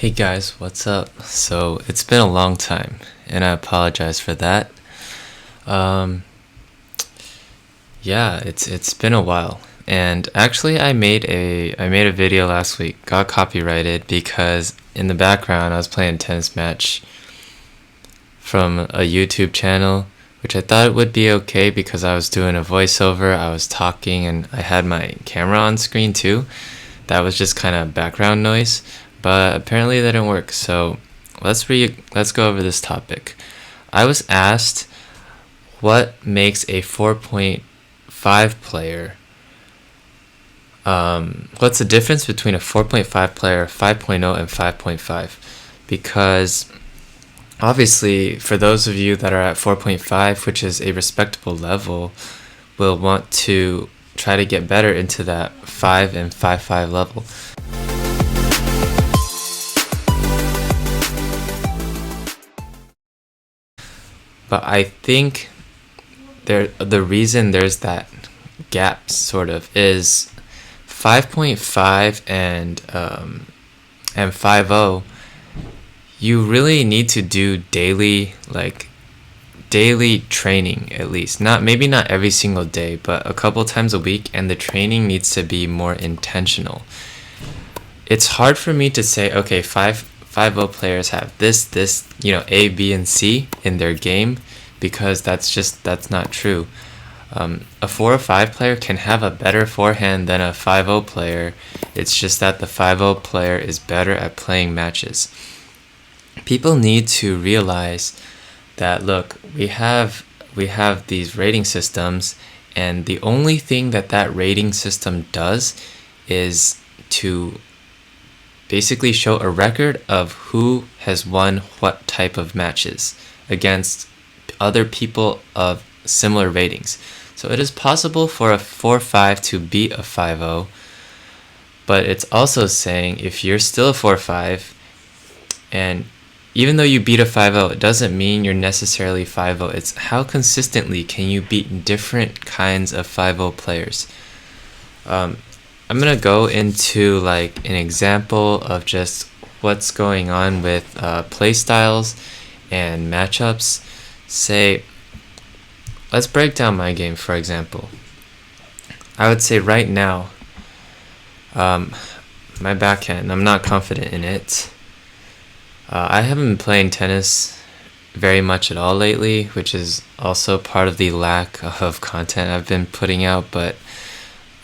Hey guys, what's up? So it's been a long time, and I apologize for that. Um, yeah, it's been a while, and actually I made a video last week, got copyrighted because in the background I was playing a tennis match from a YouTube channel, which I thought it would be okay because I was doing a voiceover, I was talking, and I had my camera on screen too. That was just kind of background noise, but apparently that didn't work. So let's go over this topic. I was asked what makes a 4.5 player. What's the difference between a 4.5 player, 5.0, and 5.5? Because obviously, for those of you that are at 4.5, which is a respectable level, will want to try to get better into that 5 and 5.5 level. But I think the reason there's that gap sort of is 5.5 and 5.0. You really need to do daily training, at least. Not maybe not every single day, but a couple times a week, and the training needs to be more intentional. It's hard for me to say, okay, 5.0 players have this, A, B, and C in their game, because that's not true. A 4 or 5 player can have a better forehand than a 5.0 player. It's just that the 5.0 player is better at playing matches. People need to realize that, look, we have these rating systems, and the only thing that rating system does is to basically show a record of who has won what type of matches against other people of similar ratings. So it is possible for a 4.5 to beat a 5.0, but it's also saying if you're still a 4.5, and even though you beat a 5.0, it doesn't mean you're necessarily 5.0. It's how consistently can you beat different kinds of 5.0 players. I'm gonna go into like an example of just what's going on with play styles and matchups. Say, let's break down my game, for example. I would say right now, my backhand, I'm not confident in it. I haven't been playing tennis very much at all lately, which is also part of the lack of content I've been putting out, but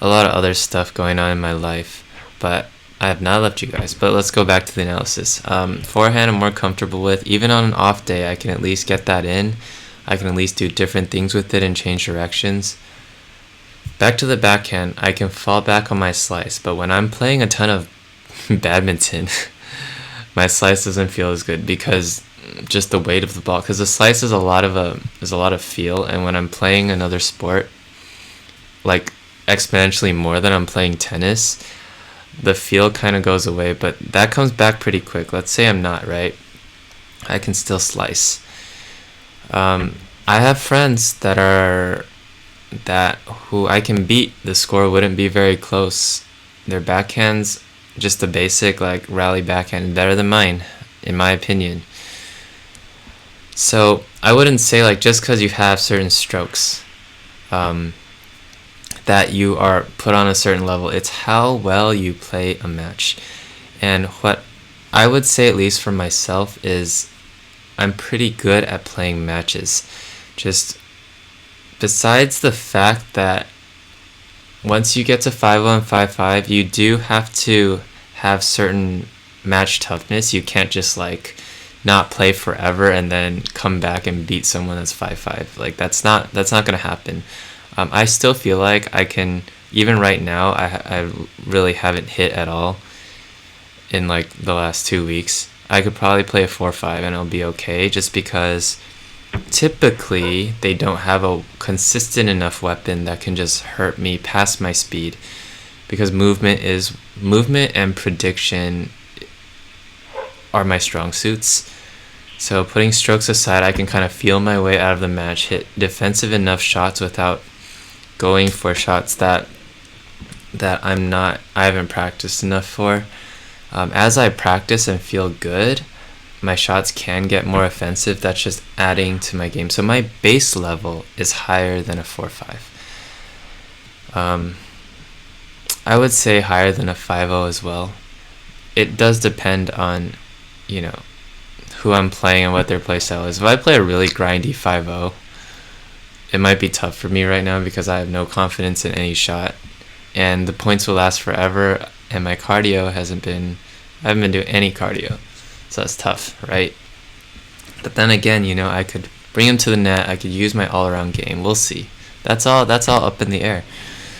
a lot of other stuff going on in my life. But I have not left you guys, but let's go back to the analysis. Forehand I'm more comfortable with. Even on an off day, I can at least get that in. I can at least do different things with it and change directions. Back to the backhand, I can fall back on my slice, but when I'm playing a ton of badminton, my slice doesn't feel as good because just the weight of the ball. Because the slice is a lot of feel, and when I'm playing another sport, like exponentially more than I'm playing tennis, the feel kind of goes away. But that comes back pretty quick. Let's say I'm not right, I can still slice. I have friends who I can beat. The score wouldn't be very close. Their backhands, just the basic like rally backhand, better than mine, in my opinion. So I wouldn't say like just because you have certain strokes, that you are put on a certain level. It's how well you play a match. And what I would say, at least for myself, is I'm pretty good at playing matches. Just besides the fact that once you get to 5.0 and 5.5, you do have to have certain match toughness. You can't just like not play forever and then come back and beat someone that's 5.5. Like that's not gonna happen. I still feel like I can, even right now, I really haven't hit at all in like the last 2 weeks. I could probably play a 4.5 and it'll be okay, just because typically they don't have a consistent enough weapon that can just hurt me past my speed, because movement and prediction are my strong suits. So putting strokes aside, I can kind of feel my way out of the match, hit defensive enough shots without going for shots that I haven't practiced enough for. As I practice and feel good, my shots can get more offensive. That's just adding to my game. So my base level is higher than a 4.5. I would say higher than a 5.0 as well. It does depend on, you know, who I'm playing and what their playstyle is. If I play a really grindy 5.0, it might be tough for me right now because I have no confidence in any shot, and the points will last forever, and my cardio I haven't been doing any cardio, so that's tough, right? But then again, I could bring him to the net, I could use my all-around game, we'll see. That's all up in the air.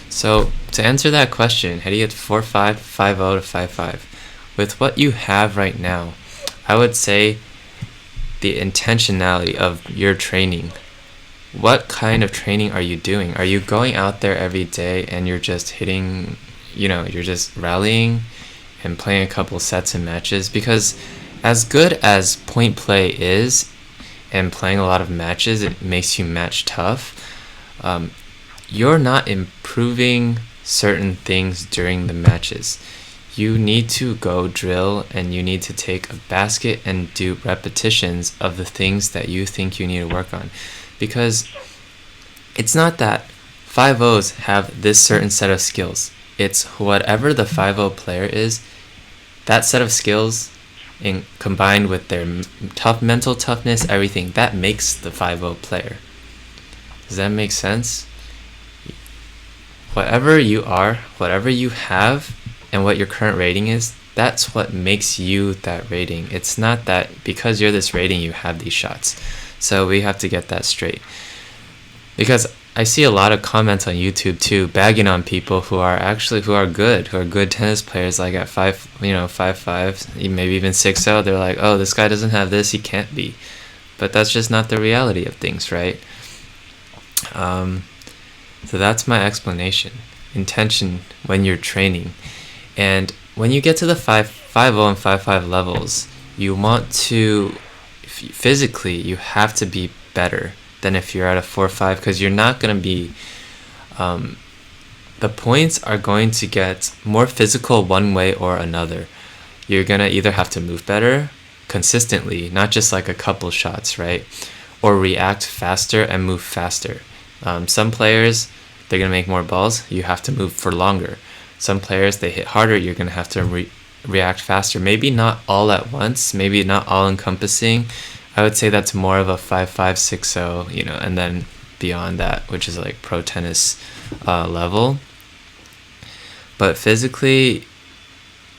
So to answer that question, heading at 4.5, 5.0 to 5.5, with what you have right now, I would say the intentionality of your training. What kind of training are you doing? Are you going out there every day and you're just hitting, you're just rallying and playing a couple sets and matches? Because as good as point play is and playing a lot of matches, it makes you match tough. You're not improving certain things during the matches. You need to go drill and you need to take a basket and do repetitions of the things that you think you need to work on. Because it's not that 5.0s have this certain set of skills. It's whatever the 5.0 player is, that set of skills combined with their mental toughness, everything, that makes the 5.0 player. Does that make sense? Whatever you are, whatever you have, and what your current rating is, that's what makes you that rating. It's not that because you're this rating you have these shots. So we have to get that straight. Because I see a lot of comments on YouTube too, bagging on people who are good tennis players, like at 5.5, maybe even 6.0. They're like, oh, this guy doesn't have this, he can't be. But that's just not the reality of things, right? So that's my explanation. Intention when you're training. And when you get to the 5.0 and 5.5 levels, you want to, physically, you have to be better than if you're at a 4.5, because you're not going to be, the points are going to get more physical one way or another. You're going to either have to move better consistently, not just like a couple shots, right? Or react faster and move faster. Some players, they're going to make more balls, you have to move for longer. Some players, they hit harder, you're going to have to react faster. Maybe not all at once, maybe not all encompassing. I would say that's more of a 5.5, 6.0, and then beyond that, which is like pro tennis level. But physically,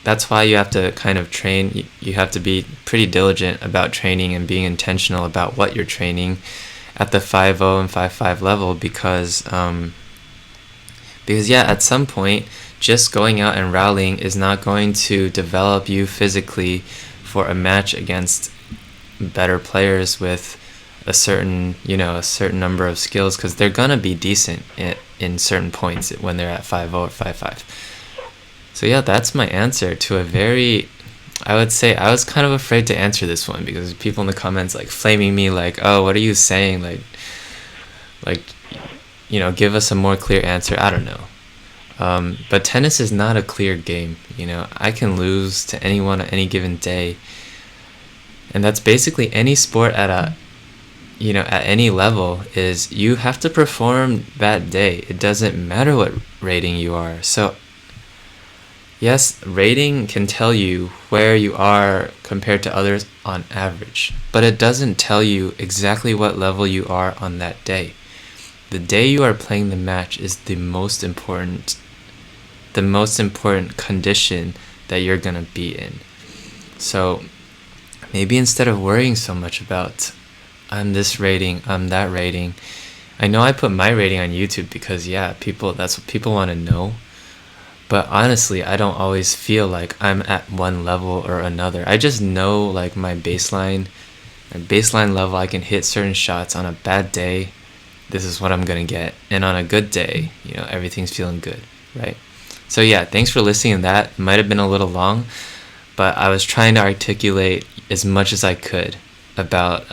that's why you have to kind of train. You have to be pretty diligent about training and being intentional about what you're training at the 5.0 and 5.5 level, because at some point, just going out and rallying is not going to develop you physically for a match against better players with a certain number of skills, because they're gonna be decent in certain points when they're at 5.0 or 5.5. So yeah, that's my answer to a very, I would say, I was kind of afraid to answer this one because people in the comments like flaming me like, oh, what are you saying, like give us a more clear answer. I don't know. But tennis is not a clear game. I can lose to anyone at any given day. And that's basically any sport at any level, is you have to perform that day. It doesn't matter what rating you are. So yes, rating can tell you where you are compared to others on average, but it doesn't tell you exactly what level you are on that day. The day you are playing the match is the most important condition that you're gonna be in. So maybe instead of worrying so much about I'm this rating, I'm that rating. I know I put my rating on YouTube because that's what people want to know. But honestly, I don't always feel like I'm at one level or another. I just know like my baseline level. I can hit certain shots. On a bad day, this is what I'm gonna get, and on a good day, everything's feeling good, right? So yeah, thanks for listening to that. Might have been a little long, but I was trying to articulate as much as I could about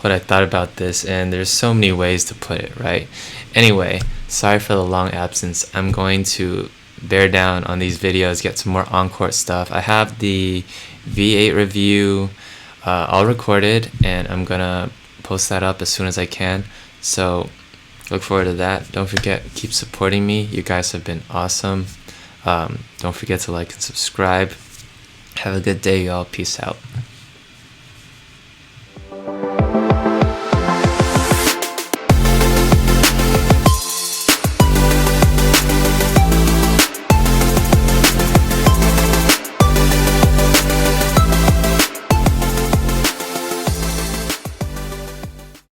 what I thought about this, and there's so many ways to put it, right? Anyway, sorry for the long absence. I'm going to bear down on these videos, get some more on-court stuff. I have the V8 review all recorded, and I'm gonna post that up as soon as I can. So look forward to that. Don't forget, keep supporting me. You guys have been awesome. Don't forget to like and subscribe. Have a good day, y'all. Peace out.